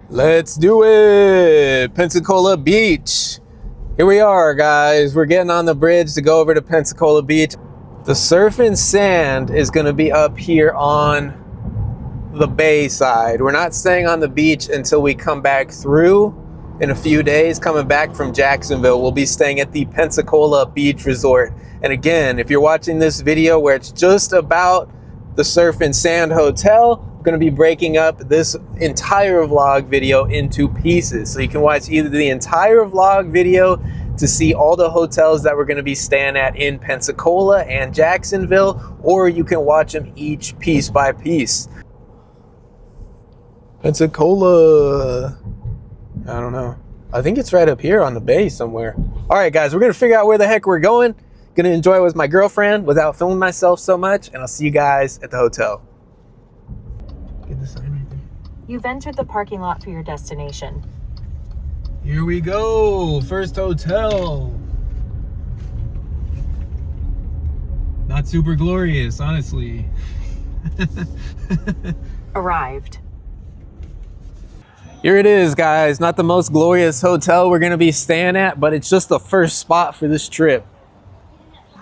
Let's do it! Pensacola Beach. Here we are, guys. We're getting on the bridge to go over to Pensacola Beach. The surf and sand is going to be up here on the bay side. We're not staying on the beach until we come back through in a few days. Coming back from Jacksonville, we'll be staying at the Pensacola Beach Resort. And again, if you're watching this video where it's just about the surf and sand hotel, going to be breaking up this entire vlog video into pieces, so you can watch either the entire vlog video to see all the hotels that we're going to be staying at in Pensacola and Jacksonville, or you can watch them each piece by piece. Pensacola, I don't know, I think it's right up here on the bay somewhere. All right, guys, we're going to figure out where the heck we're going. Gonna enjoy it with my girlfriend without filming myself so much, and I'll see you guys at the hotel. Get the sign right there. You've entered the parking lot for your destination. Here we go, first hotel. Not super glorious, honestly. Arrived. Here it is, guys. Not the most glorious hotel we're gonna be staying at, but it's just the first spot for this trip.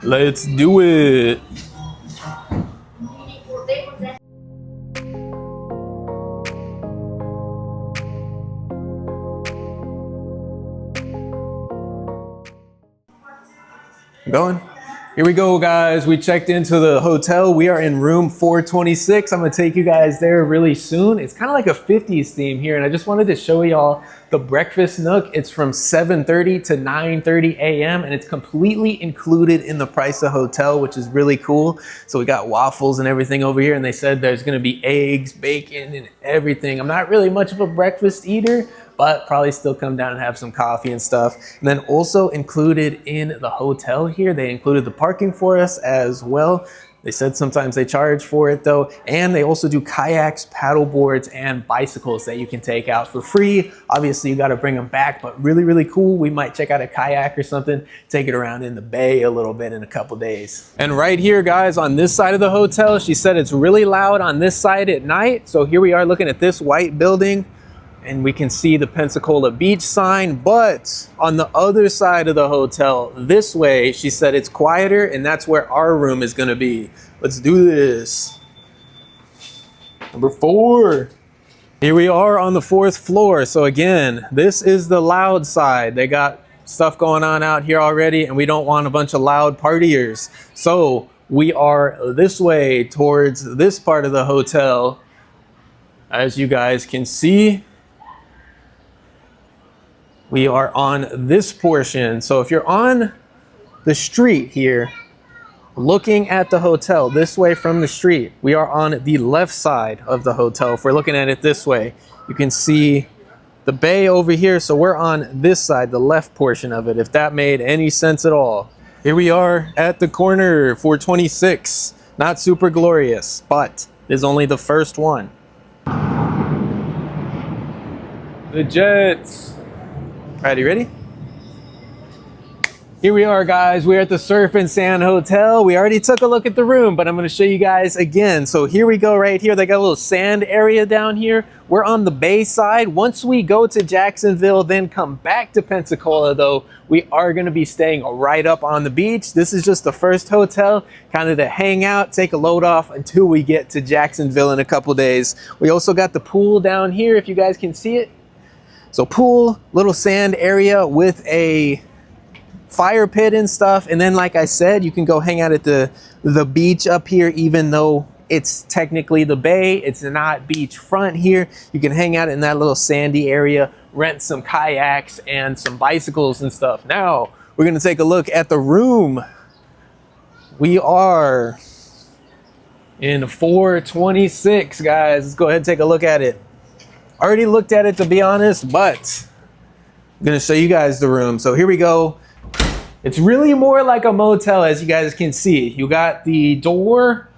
Let's do it. Going. Here we go, guys. We checked into the hotel. We are in room 426. I'm gonna take you guys there really soon. It's kind of like a 50s theme here, and I just wanted to show y'all the breakfast nook. It's from 7:30 to 9:30 a.m. and it's completely included in the price of hotel, which is really cool. So we got waffles and everything over here, and they said there's gonna be eggs, bacon, and everything. I'm not really much of a breakfast eater, but probably still come down and have some coffee and stuff. And then also included in the hotel here, they included the parking for us as well. They said sometimes they charge for it though. And they also do kayaks, paddle boards, and bicycles that you can take out for free. Obviously you gotta bring them back, but really, really cool. We might check out a kayak or something, take it around in the bay a little bit in a couple days. And right here, guys, on this side of the hotel, she said it's really loud on this side at night. So here we are looking at this white building, and we can see the Pensacola Beach sign, but on the other side of the hotel, this way, she said it's quieter, and that's where our room is gonna be. Let's do this. Number 4. Here we are on the 4th floor. So again, this is the loud side. They got stuff going on out here already, and we don't want a bunch of loud partiers. So we are this way towards this part of the hotel. As you guys can see, we are on this portion. So if you're on the street here, looking at the hotel this way from the street, we are on the left side of the hotel. If we're looking at it this way, you can see the bay over here. So we're on this side, the left portion of it, if that made any sense at all. Here we are at the corner, 426. Not super glorious, but it's only the first one. The Jets. All right, you ready? Here we are, guys. We're at the Surf and Sand Hotel. We already took a look at the room, but I'm gonna show you guys again. So here we go right here. They got a little sand area down here. We're on the bay side. Once we go to Jacksonville, then come back to Pensacola though, we are gonna be staying right up on the beach. This is just the first hotel, kind of to hang out, take a load off until we get to Jacksonville in a couple days. We also got the pool down here, if you guys can see it. So pool, little sand area with a fire pit and stuff. And then, like I said, you can go hang out at the beach up here, even though it's technically the bay. It's not beachfront here. You can hang out in that little sandy area, rent some kayaks and some bicycles and stuff. Now, we're gonna take a look at the room. We are in 426, guys. Let's go ahead and take a look at it. Already looked at it, to be honest, but I'm gonna show you guys the room. So here we go. It's really more like a motel, as you guys can see. You got the door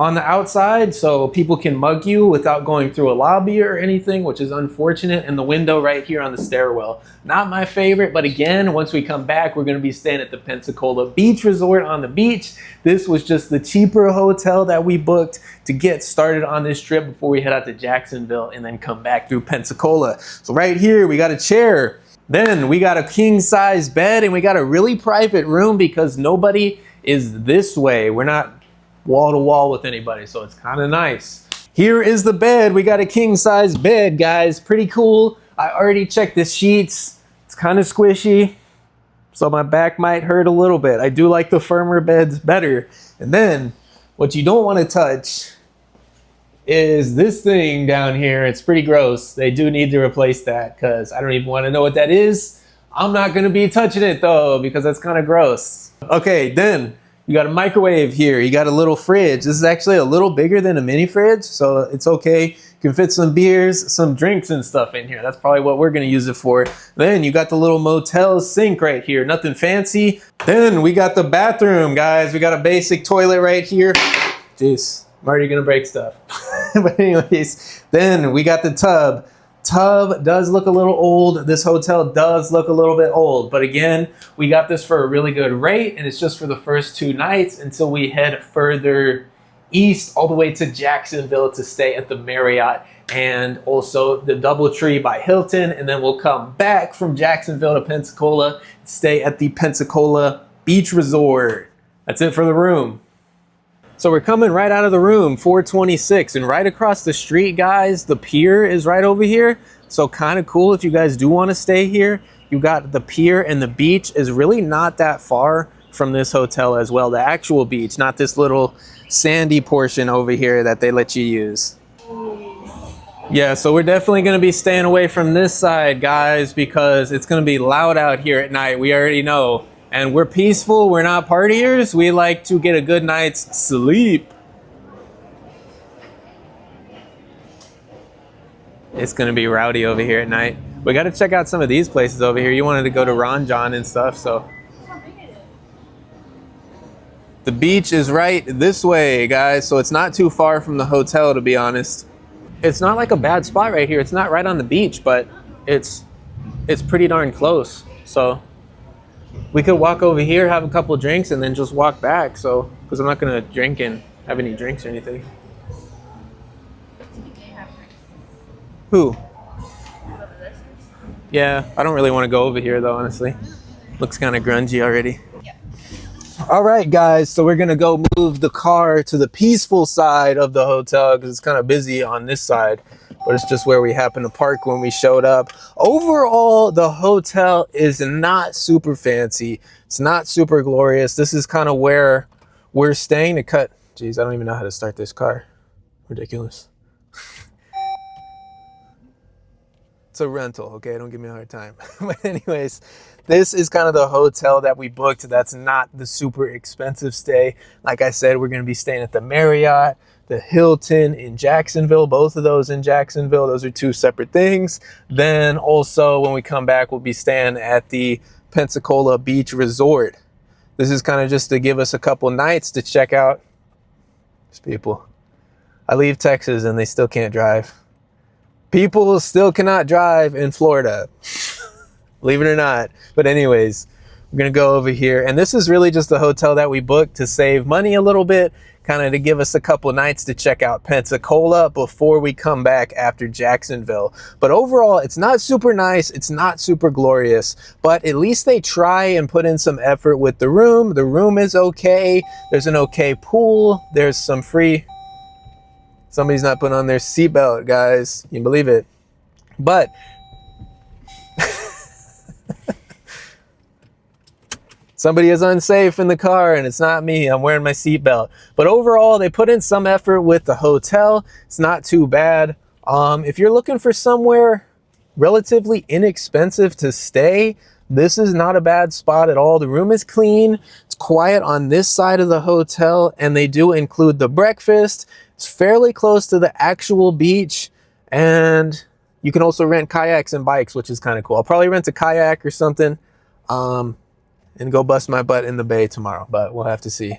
on the outside so people can mug you without going through a lobby or anything, which is unfortunate. And the window right here on the stairwell, not my favorite, but again, once we come back, we're going to be staying at the Pensacola Beach Resort on the beach. This was just the cheaper hotel that we booked to get started on this trip before we head out to Jacksonville and then come back through Pensacola. So right here, we got a chair. Then we got a king size bed, and we got a really private room because nobody is this way. We're not wall to wall with anybody, so it's kind of nice. Here is the bed. We got a king size bed, guys. Pretty cool. I already checked the sheets. It's kind of squishy, so my back might hurt a little bit. I do like the firmer beds better. And then what you don't want to touch is this thing down here. It's pretty gross. They do need to replace that because I don't even want to know what that is. I'm not going to be touching it though because that's kind of gross. Okay, then you got a microwave here. You got a little fridge. This is actually a little bigger than a mini fridge, so it's okay. You can fit some beers, some drinks and stuff in here. That's probably what we're gonna use it for. Then you got the little motel sink right here. Nothing fancy. Then we got the bathroom, guys. We got a basic toilet right here. Jeez, I'm already gonna break stuff. But anyways, then we got the tub. Tub does look a little old. This hotel does look a little bit old, but again, we got this for a really good rate, and it's just for the first 2 nights until we head further east all the way to Jacksonville to stay at the Marriott and also the DoubleTree by Hilton, and then we'll come back from Jacksonville to Pensacola and stay at the Pensacola Beach Resort. That's it for the room. So we're coming right out of the room, 426, and right across the street, guys, the pier is right over here. So kind of cool if you guys do want to stay here. You got the pier, and the beach is really not that far from this hotel as well. The actual beach, not this little sandy portion over here that they let you use. Yeah, so we're definitely going to be staying away from this side, guys, because it's going to be loud out here at night. We already know. And we're peaceful, we're not partiers. We like to get a good night's sleep. It's gonna be rowdy over here at night. We gotta check out some of these places over here. You wanted to go to Ron John and stuff, so. The beach is right this way, guys, so it's not too far from the hotel, to be honest. It's not like a bad spot right here. It's not right on the beach, but it's pretty darn close, so. We could walk over here, have a couple drinks, and then just walk back. So, because I'm not gonna drink and have any drinks or anything. Who? Yeah, I don't really want to go over here though, honestly. Looks kind of grungy already. Yeah. All right, guys. So we're gonna go move the car to the peaceful side of the hotel because it's kind of busy on this side. But it's just where we happened to park when we showed up. Overall, the hotel is not super fancy. It's not super glorious. This is kind of where we're staying to cut. Geez, I don't even know how to start this car. Ridiculous. It's a rental, okay? Don't give me a hard time. But anyways, this is kind of the hotel that we booked. That's not the super expensive stay. Like I said, we're going to be staying at the Marriott, the Hilton in Jacksonville, both of those in Jacksonville. Those are 2 separate things. Then also when we come back, we'll be staying at the Pensacola Beach Resort. This is kind of just to give us a couple nights to check out these people. I leave Texas and they still can't drive. People still cannot drive in Florida, believe it or not. But anyways, we're gonna go over here. And this is really just the hotel that we booked to save money a little bit, kind of to give us a couple nights to check out Pensacola before we come back after Jacksonville. But overall, it's not super nice. It's not super glorious, but at least they try and put in some effort with the room. The room is okay. There's an okay pool. There's some free. Somebody's not putting on their seatbelt, guys. You can believe it. But somebody is unsafe in the car and it's not me. I'm wearing my seatbelt. But overall, they put in some effort with the hotel. It's not too bad. If you're looking for somewhere relatively inexpensive to stay, this is not a bad spot at all. The room is clean. It's quiet on this side of the hotel, and they do include the breakfast. It's fairly close to the actual beach, and you can also rent kayaks and bikes, which is kind of cool. I'll probably rent a kayak or something and go bust my butt in the bay tomorrow, but we'll have to see.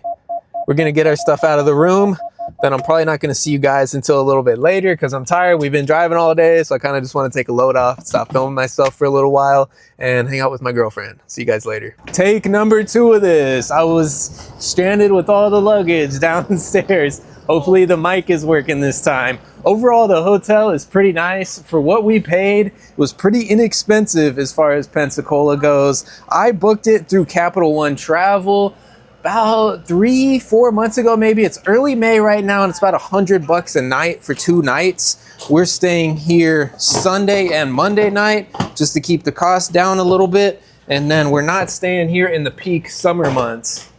We're going to get our stuff out of the room, then I'm probably not going to see you guys until a little bit later because I'm tired. We've been driving all day, so I kind of just want to take a load off, stop filming myself for a little while, and hang out with my girlfriend. See you guys later. Take number 2 of this. I was stranded with all the luggage downstairs. Hopefully the mic is working this time. Overall, the hotel is pretty nice. For what we paid, it was pretty inexpensive as far as Pensacola goes. I booked it through Capital One Travel about 3-4 months ago, maybe. It's early May right now, and it's about $100 a night for 2 nights. We're staying here Sunday and Monday night just to keep the cost down a little bit. And then we're not staying here in the peak summer months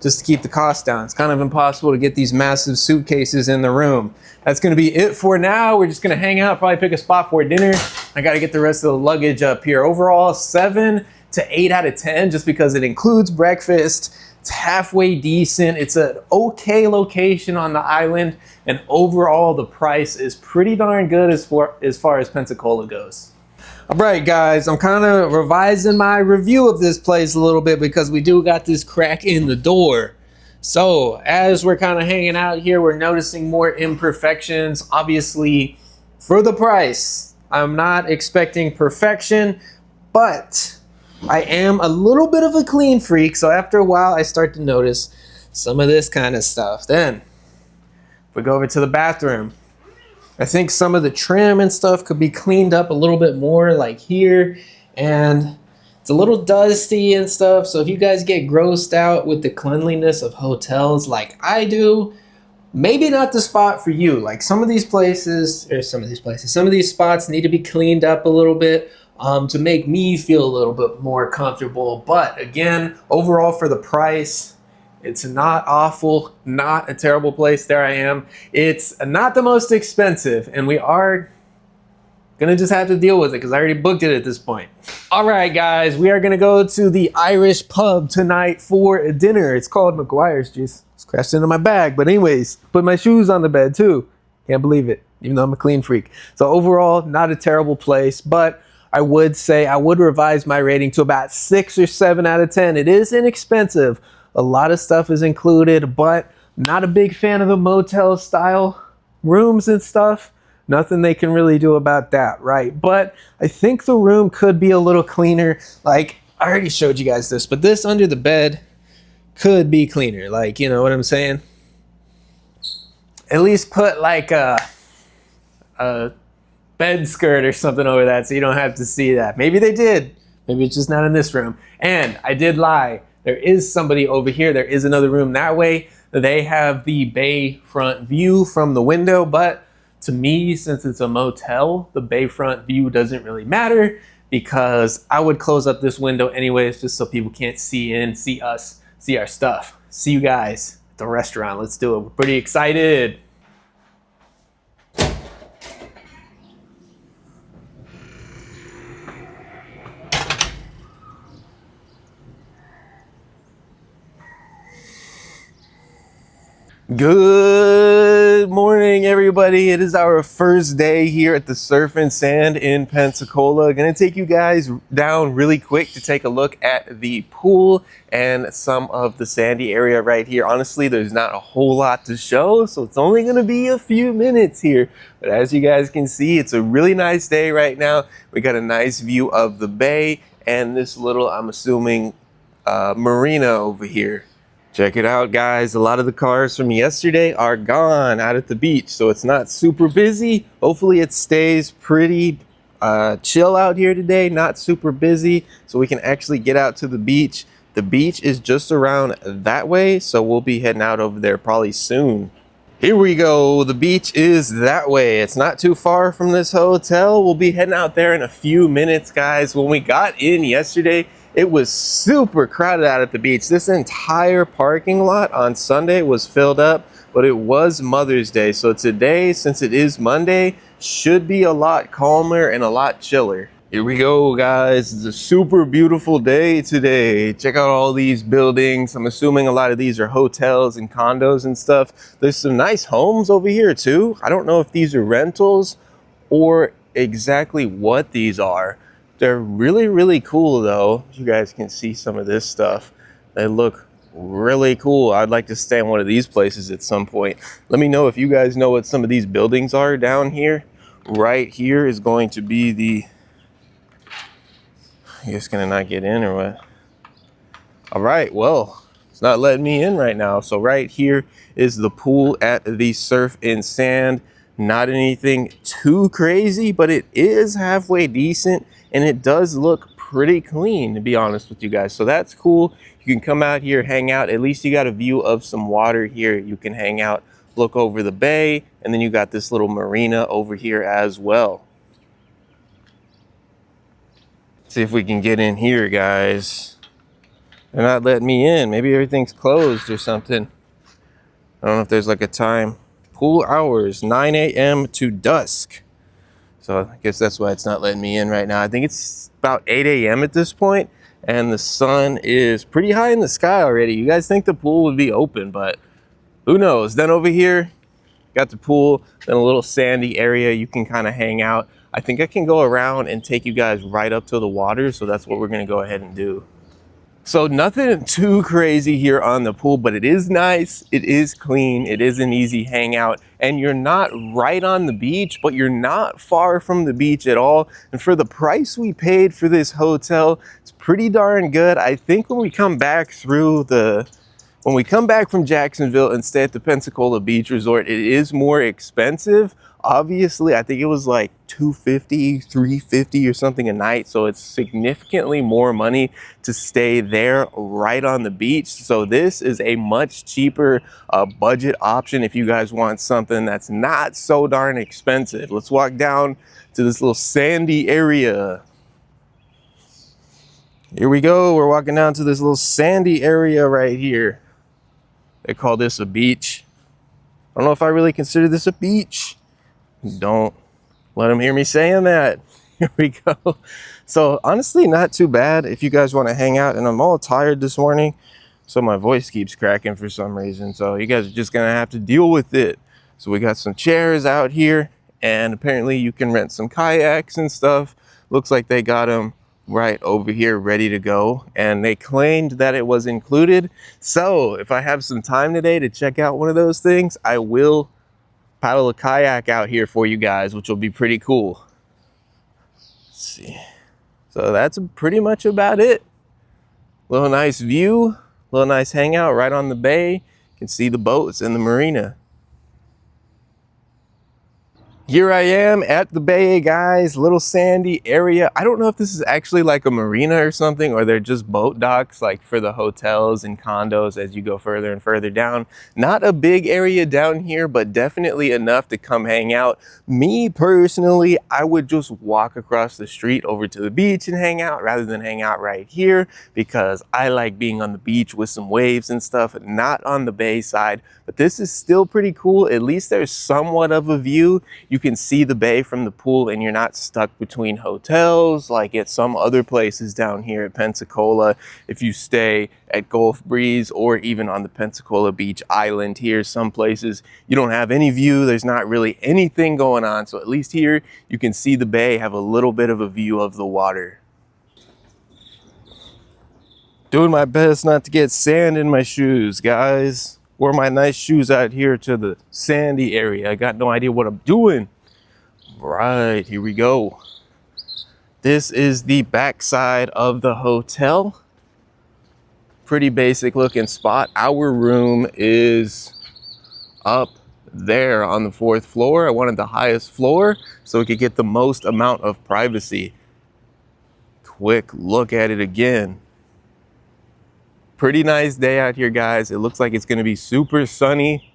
just to keep the cost down. It's kind of impossible to get these massive suitcases in the room. That's gonna be it for now. We're just gonna hang out, probably pick a spot for dinner. I gotta get the rest of the luggage up here. Overall, 7 to 8 out of 10, just because it includes breakfast. It's halfway decent. It's an okay location on the island, and overall the price is pretty darn good as far as Pensacola goes. All right, guys, I'm kind of revising my review of this place a little bit because we do got this crack in the door. So as we're kind of hanging out here, we're noticing more imperfections. Obviously, for the price, I'm not expecting perfection, but I am a little bit of a clean freak. So after a while, I start to notice some of this kind of stuff. Then if we go over to the bathroom, I think some of the trim and stuff could be cleaned up a little bit more, like here, and it's a little dusty and stuff. So if you guys get grossed out with the cleanliness of hotels like I do, maybe not the spot for you. Like some of these spots need to be cleaned up a little bit to make me feel a little bit more comfortable. But again, overall for the price, it's not awful, not a terrible place. There I am. It's not the most expensive, and we are gonna just have to deal with it because I already booked it at this point. All right, guys, we are gonna go to the Irish pub tonight for dinner. It's called McGuire's. Just crashed into my bag, but anyways, put my shoes on the bed too. Can't believe it, even though I'm a clean freak. So overall, not a terrible place, but I would say I would revise my rating to about 6 or 7 out of 10. It is inexpensive. A lot of stuff is included, but not a big fan of the motel style rooms and stuff. Nothing they can really do about that, right? But I think the room could be a little cleaner. Like, I already showed you guys this, but this under the bed could be cleaner. Like, you know what I'm saying? At least put like a bed skirt or something over that so you don't have to see that. Maybe they did. Maybe it's just not in this room. And I did lie. There is somebody over here. There is another room that way. They have the bay front view from the window, but to me, since it's a motel, the bayfront view doesn't really matter because I would close up this window anyways just so people can't see in, see us, see our stuff. See you guys at the restaurant. Let's do it. We're pretty excited. Good morning, everybody. It is our first day here at the Surf and Sand in Pensacola. Gonna take you guys down really quick to take a look at the pool and some of the sandy area right here. Honestly, there's not a whole lot to show, so it's only gonna be a few minutes here. But as you guys can see, it's a really nice day right now. We got a nice view of the bay and this little, I'm assuming, marina over here. Check it out, guys. A lot of the cars from yesterday are gone out at the beach, so it's not super busy. Hopefully it stays pretty chill out here today, not super busy, so we can actually get out to the beach. The beach is just around that way, so we'll be heading out over there probably soon. Here we go. The beach is that way. It's not too far from this hotel. We'll be heading out there in a few minutes, guys. When we got in yesterday, it was super crowded out at the beach. This entire parking lot on Sunday was filled up, but it was Mother's Day. So today, since it is Monday, should be a lot calmer and a lot chiller. Here we go, guys. It's a super beautiful day today. Check out all these buildings. I'm assuming a lot of these are hotels and condos and stuff. There's some nice homes over here too. I don't know if these are rentals or exactly what these are. They're really, really cool though. You guys can see some of this stuff. They look really cool. I'd like to stay in one of these places at some point. Let me know if you guys know what some of these buildings are down here. Right here is going to be the, you guys gonna not get in or what? All right, well, it's not letting me in right now. So right here is the pool at the Surf and Sand. Not anything too crazy, but it is halfway decent and it does look pretty clean, to be honest with you guys. So that's cool. You can come out here, hang out. At least you got a view of some water here. You can hang out, look over the bay, and then you got this little marina over here as well. See if we can get in here, guys. They're not letting me in. Maybe everything's closed or something. I don't know if there's like a time. Pool hours, 9 a.m. to dusk. So I guess that's why it's not letting me in right now. I think it's about 8 a.m. at this point, and the sun is pretty high in the sky already. You guys think the pool would be open, but who knows? Then over here, got the pool, then a little sandy area you can kind of hang out. I think I can go around and take you guys right up to the water, so that's what we're gonna go ahead and do. So nothing too crazy here on the pool, but it is nice, it is clean, it is an easy hangout, and you're not right on the beach, but you're not far from the beach at all. And for the price we paid for this hotel, it's pretty darn good. I think when we come back from Jacksonville and stay at the Pensacola Beach Resort, it is more expensive. Obviously, I think it was like $250, $350 or something a night. So it's significantly more money to stay there right on the beach. So this is a much cheaper budget option if you guys want something that's not so darn expensive. Let's walk down to this little sandy area. Here we go. We're walking down to this little sandy area right here. They call this a beach. I don't know if I really consider this a beach. Don't let them hear me saying that. Here we go. So honestly, not too bad if you guys want to hang out. And I'm all tired this morning, so my voice keeps cracking for some reason. So you guys are just gonna have to deal with it. So we got some chairs out here, and apparently you can rent some kayaks and stuff. Looks like they got them right over here ready to go, and they claimed that it was included. So if I have some time today to check out one of those things, I will paddle a kayak out here for you guys, which will be pretty cool. Let's see. So that's pretty much about it. Little nice view, little nice hangout right on the bay. You can see the boats in the marina. Here I am at the bay, guys, little sandy area. I don't know if this is actually like a marina or something, or they're just boat docks like for the hotels and condos as you go further and further down. Not a big area down here, but definitely enough to come hang out. Me personally, I would just walk across the street over to the beach and hang out rather than hang out right here, because I like being on the beach with some waves and stuff, not on the bay side. But this is still pretty cool. At least there's somewhat of a view. You can see the bay from the pool, and you're not stuck between hotels like at some other places down here at Pensacola. If you stay at Gulf Breeze or even on the Pensacola Beach Island here, some places you don't have any view. There's not really anything going on. So at least here you can see the bay, have a little bit of a view of the water. Doing my best not to get sand in my shoes, guys. Wore my nice shoes out here to the sandy area. I got no idea what I'm doing. Right, here we go. This is the backside of the hotel. Pretty basic looking spot. Our room is up there on the 4th floor. I wanted the highest floor so we could get the most amount of privacy. Quick look at it again. Pretty nice day out here, guys. It looks like it's going to be super sunny.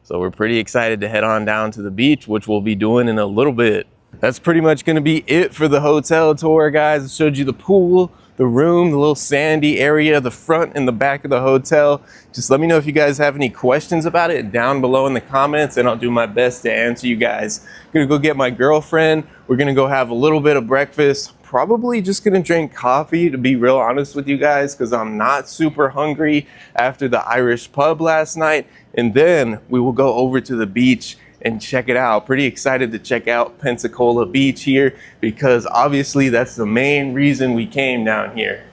So we're pretty excited to head on down to the beach, which we'll be doing in a little bit. That's pretty much going to be it for the hotel tour, guys. I showed you the pool, the room, the little sandy area, the front and the back of the hotel. Just let me know if you guys have any questions about it down below in the comments, and I'll do my best to answer you guys. I'm gonna go get my girlfriend. We're gonna go have a little bit of breakfast. Probably just gonna drink coffee, to be real honest with you guys, because I'm not super hungry after the Irish pub last night. And then we will go over to the beach and check it out. Pretty excited to check out Pensacola Beach here, because obviously that's the main reason we came down here.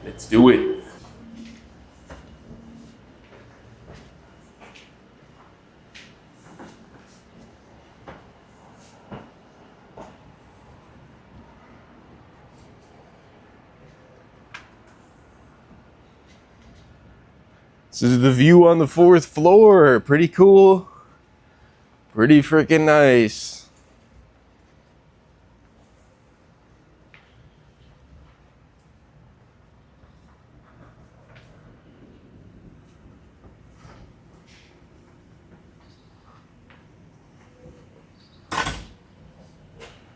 Let's do it. This is the view on the 4th floor. Pretty cool. Pretty freaking nice.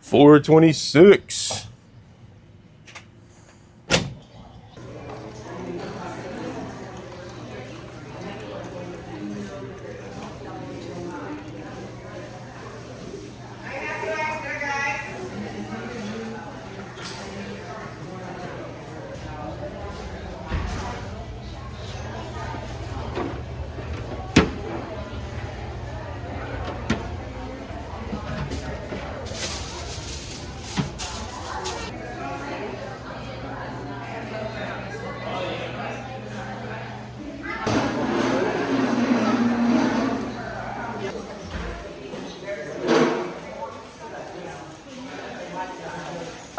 $426.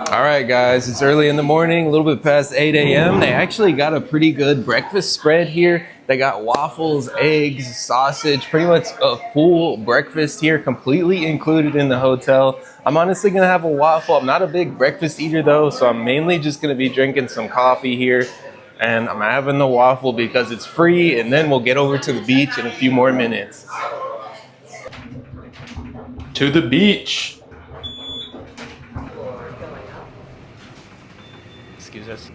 All right, guys, it's early in the morning, a little bit past 8 a.m. They actually got a pretty good breakfast spread here. They got waffles, eggs, sausage, pretty much a full breakfast here, completely included in the hotel. I'm honestly gonna have a waffle. I'm not a big breakfast eater though, so I'm mainly just gonna be drinking some coffee here. And I'm having the waffle because it's free, and then we'll get over to the beach in a few more minutes. To the beach. Excuse us.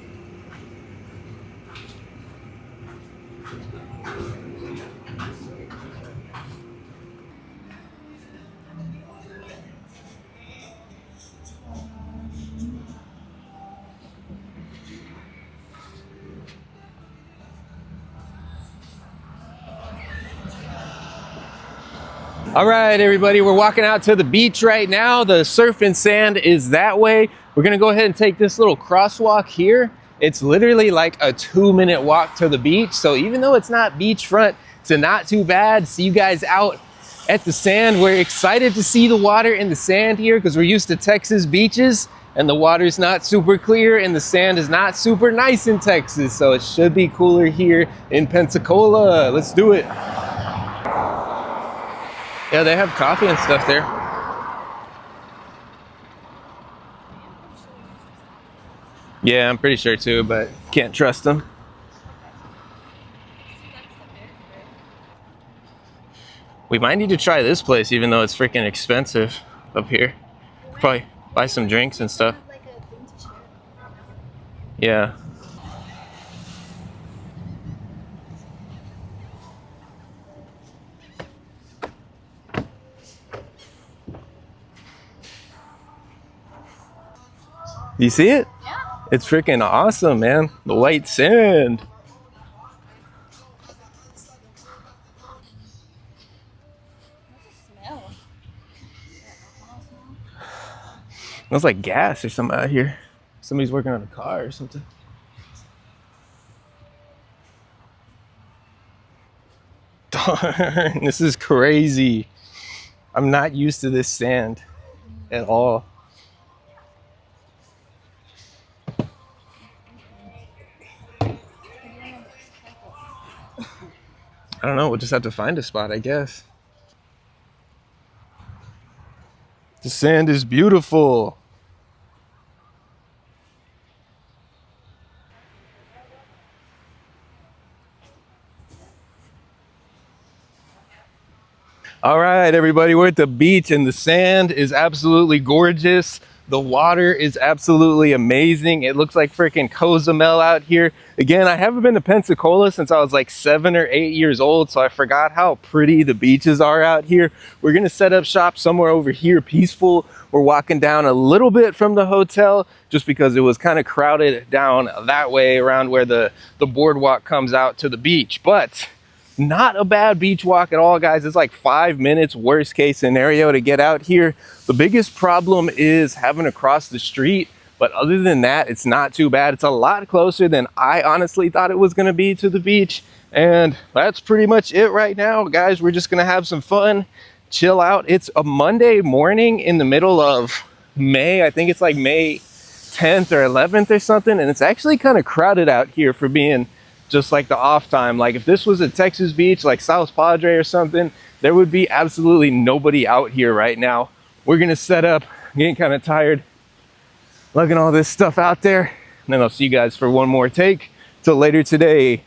All right, everybody, we're walking out to the beach right now. The surf and sand is that way. We're gonna go ahead and take this little crosswalk here. It's literally like a 2-minute walk to the beach. So even though it's not beachfront, it's not too bad. See you guys out at the sand. We're excited to see the water and the sand here because we're used to Texas beaches and the water's not super clear and the sand is not super nice in Texas. So it should be cooler here in Pensacola. Let's do it. Yeah, they have coffee and stuff there. Yeah, I'm pretty sure too, but can't trust them. We might need to try this place, even though it's freaking expensive up here. Probably buy some drinks and stuff. Yeah. You see it? Yeah. It's freaking awesome, man. The white sand. Smells like gas or something out here. Somebody's working on a car or something. Darn, this is crazy. I'm not used to this sand at all. I don't know, we'll just have to find a spot, I guess. The sand is beautiful. All right, everybody, we're at the beach and the sand is absolutely gorgeous. The water is absolutely amazing. It looks like freaking Cozumel out here. Again, I haven't been to Pensacola since I was like 7 or 8 years old, so I forgot how pretty the beaches are out here. We're gonna set up shop somewhere over here, peaceful. We're walking down a little bit from the hotel just because it was kind of crowded down that way around where the boardwalk comes out to the beach. But not a bad beach walk at all, guys. It's like 5 minutes, worst case scenario, to get out here. The biggest problem is having to cross the street, but other than that, it's not too bad. It's a lot closer than I honestly thought it was gonna be to the beach. And that's pretty much it right now, guys. We're just gonna have some fun, chill out. It's a Monday morning in the middle of May. I think it's like May 10th or 11th or something, and it's actually kind of crowded out here for being just like the off time. Like if this was a Texas beach like South Padre or something, there would be absolutely nobody out here right now. We're gonna set up, getting kind of tired lugging all this stuff out there, and then I'll see you guys for one more take till later today.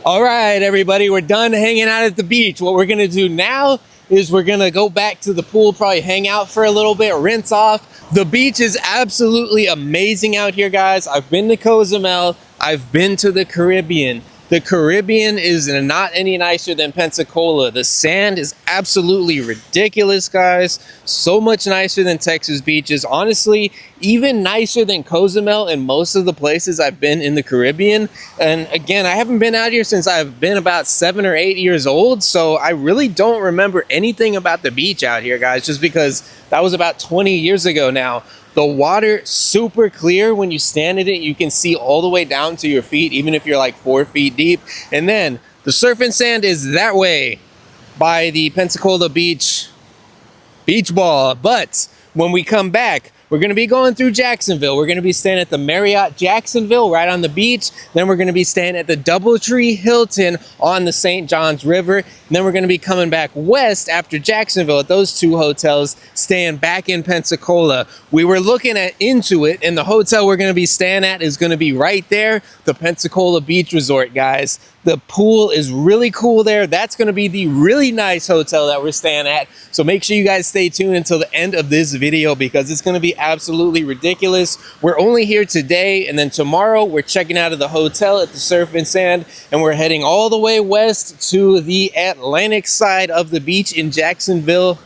All right, everybody, we're done hanging out at the beach. What we're gonna do now is we're gonna go back to the pool, probably hang out for a little bit, rinse off. The beach is absolutely amazing out here, guys. I've been to Cozumel, I've been to the Caribbean. The Caribbean is not any nicer than Pensacola. The sand is absolutely ridiculous, guys. So much nicer than Texas beaches. Honestly, even nicer than Cozumel and most of the places I've been in the Caribbean. And again, I haven't been out here since I've been about 7 or 8 years old. So I really don't remember anything about the beach out here, guys, just because that was about 20 years ago now. The water super clear. When you stand in it, you can see all the way down to your feet, even if you're like 4 feet deep. And then the surf and sand is that way by the Pensacola Beach beach ball. But when we come back, we're going to be going through Jacksonville. We're going to be staying at the Marriott Jacksonville right on the beach. Then we're going to be staying at the Doubletree Hilton on the St. Johns River. And then we're going to be coming back west after Jacksonville at those 2 hotels, staying back in Pensacola. We were looking at Intuit, and the hotel we're going to be staying at is going to be right there, the Pensacola Beach Resort, guys. The pool is really cool there. That's going to be the really nice hotel that we're staying at. So make sure you guys stay tuned until the end of this video because it's going to be absolutely ridiculous. We're only here today, and then tomorrow we're checking out of the hotel at the Surf and Sand, and we're heading all the way west to the Atlantic side of the beach in Jacksonville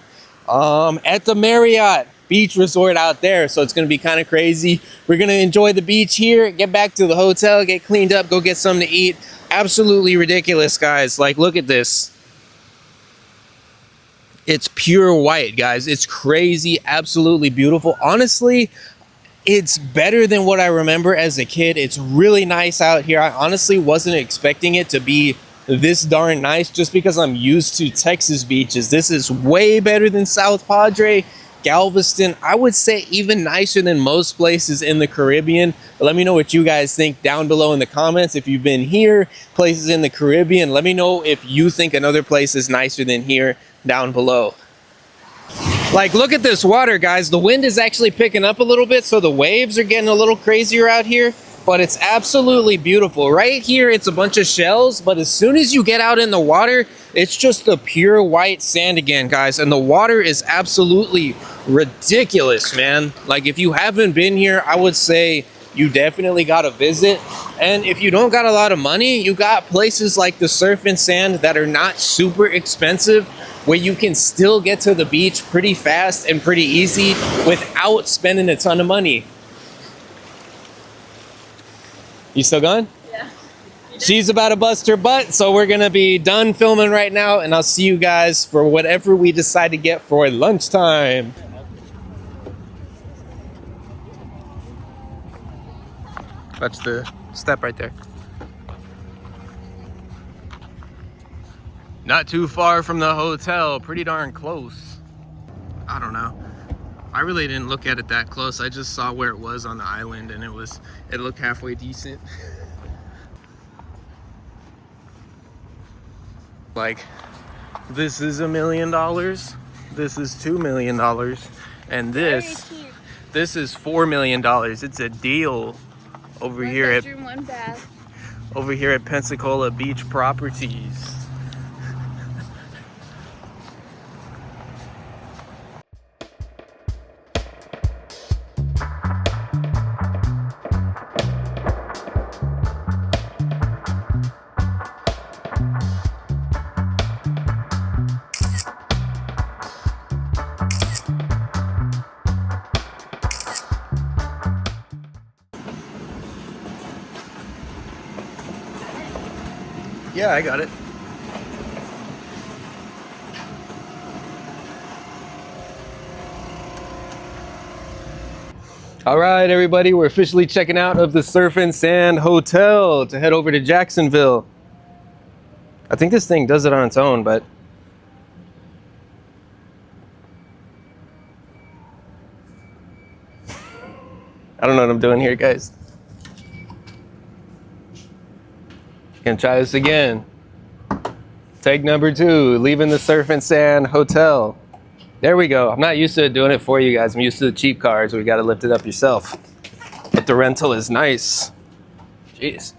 at the Marriott Beach Resort out there. So it's going to be kind of crazy. We're going to enjoy the beach here, get back to the hotel, get cleaned up, go get something to eat. Absolutely ridiculous, guys. Like, look at this. It's pure white, guys. It's crazy, absolutely beautiful. Honestly, it's better than what I remember as a kid. It's really nice out here. I honestly wasn't expecting it to be this darn nice just because I'm used to Texas beaches. This is way better than South Padre, Galveston. I would say even nicer than most places in the Caribbean. But let me know what you guys think down below in the comments. If you've been here, places in the Caribbean, let me know if you think another place is nicer than here down below. Like, look at this water, guys. The wind is actually picking up a little bit, so the waves are getting a little crazier out here. but it's absolutely beautiful. Right here, it's a bunch of shells, but as soon as you get out in the water, it's just the pure white sand again, guys. And the water is absolutely ridiculous, man. Like, if you haven't been here, I would say you definitely got to visit. And if you don't got a lot of money, you got places like the Surf and Sand that are not super expensive, where you can still get to the beach pretty fast and pretty easy without spending a ton of money. You still going? Yeah. She's about to bust her butt, so we're gonna be done filming right now, and I'll see you guys for whatever we decide to get for lunchtime. That's the step right there. Not too far from the hotel, pretty darn close. I don't know. I really didn't look at it that close. I just saw where it was on the island, and it looked halfway decent. Like, this is $1 million, this is $2 million, and this is $4 million. It's a deal over One here bedroom, one bath. over here at Pensacola Beach Properties. Yeah, I got it. All right, everybody, we're officially checking out of the Surf and Sand Hotel to head over to Jacksonville. I think this thing does it on its own, but I don't know what I'm doing here, guys. Gonna try this again. Take number 2, leaving the Surf and Sand Hotel. There we go. I'm not used to doing it for you guys. I'm used to the cheap cars. We got to lift it up yourself. But the rental is nice. Jeez.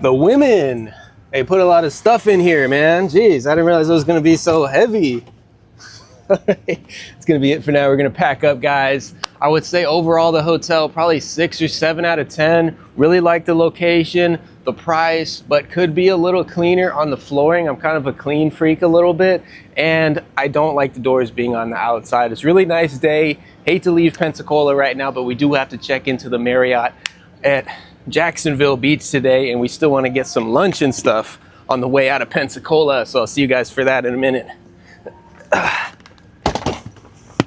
The women. They put a lot of stuff in here, man. Jeez, I didn't realize it was going to be so heavy. It's going to be it for now. We're going to pack up, guys. I would say overall the hotel, probably 6 or 7 out of 10. Really like the location, the price, but could be a little cleaner on the flooring. I'm kind of a clean freak a little bit, and I don't like the doors being on the outside. It's a really nice day. Hate to leave Pensacola right now, but we do have to check into the Marriott at Jacksonville Beach today, and we still want to get some lunch and stuff on the way out of Pensacola, so I'll see you guys for that in a minute.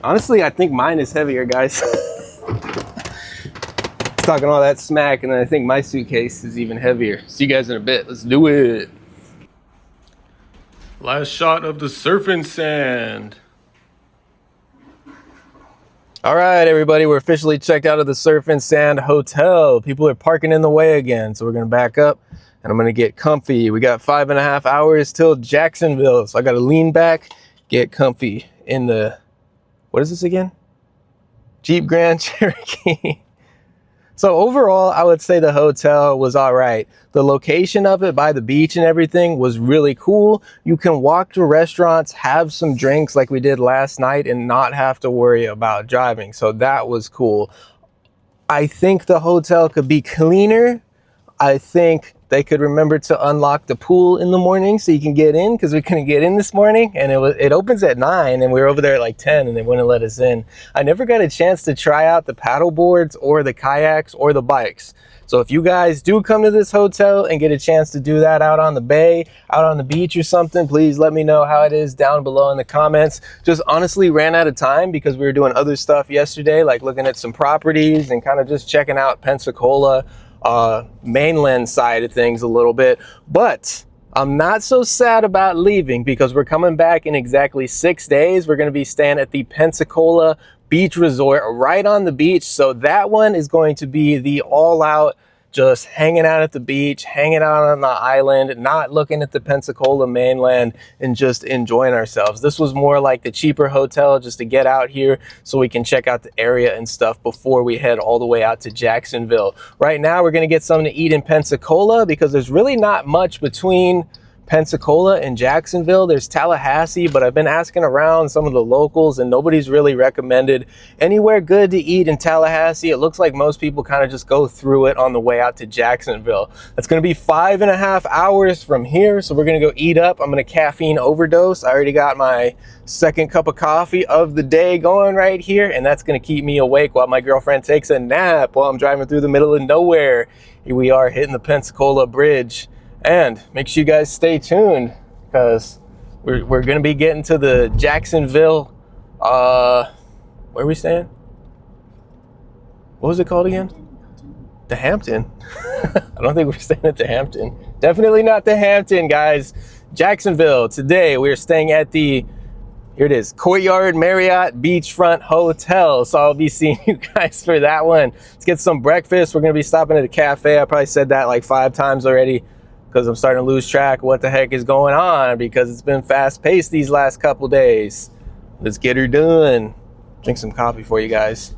Honestly, I think mine is heavier, guys. Talking all that smack, and then I think my suitcase is even heavier. See you guys in a bit. Let's do it. Last shot of the Surf and Sand. All right, everybody, we're officially checked out of the Surf and Sand Hotel. People are parking in the way again, so we're gonna back up and I'm gonna get comfy. We got 5.5 hours till Jacksonville, so I gotta lean back, get comfy in the, what is this again? Jeep Grand Cherokee. So overall, I would say the hotel was all right. The location of it by the beach and everything was really cool. You can walk to restaurants, have some drinks like we did last night, and not have to worry about driving. So that was cool. I think the hotel could be cleaner. I think they could remember to unlock the pool in the morning so you can get in, because we couldn't get in this morning, and it opens at 9 and we were over there at like 10 and they wouldn't let us in. I never got a chance to try out the paddle boards or the kayaks or the bikes. So if you guys do come to this hotel and get a chance to do that out on the bay, out on the beach or something, please let me know how it is down below in the comments. Just honestly ran out of time because we were doing other stuff yesterday, like looking at some properties and kind of just checking out Pensacola mainland side of things a little bit. But I'm not so sad about leaving because we're coming back in exactly 6 days. We're going to be staying at the Pensacola Beach Resort right on the beach. So that one is going to be the all-out just hanging out at the beach, hanging out on the island, not looking at the Pensacola mainland, and just enjoying ourselves. This was more like the cheaper hotel just to get out here so we can check out the area and stuff before we head all the way out to Jacksonville. Right now, we're gonna get something to eat in Pensacola because there's really not much between Pensacola and Jacksonville. There's Tallahassee, but I've been asking around some of the locals and nobody's really recommended anywhere good to eat in Tallahassee. It looks like most people kind of just go through it on the way out to Jacksonville. It's going to be 5.5 hours from here, so we're going to go eat up. I'm going to caffeine overdose. I already got my second cup of coffee of the day going right here, and that's going to keep me awake while my girlfriend takes a nap while I'm driving through the middle of nowhere. Here we are hitting the Pensacola Bridge. And make sure you guys stay tuned because we're going to be getting to the Jacksonville, where are we staying? What was it called again? The Hampton. I don't think we're staying at the Hampton. Definitely not the Hampton, guys. Jacksonville. Today we're staying at the, here it is, Courtyard Marriott Beachfront Hotel. So I'll be seeing you guys for that one. Let's get some breakfast. We're going to be stopping at a cafe. I probably said that like 5 times already, because I'm starting to lose track of what the heck is going on because it's been fast paced these last couple days. Let's get her done. Drink some coffee for you guys.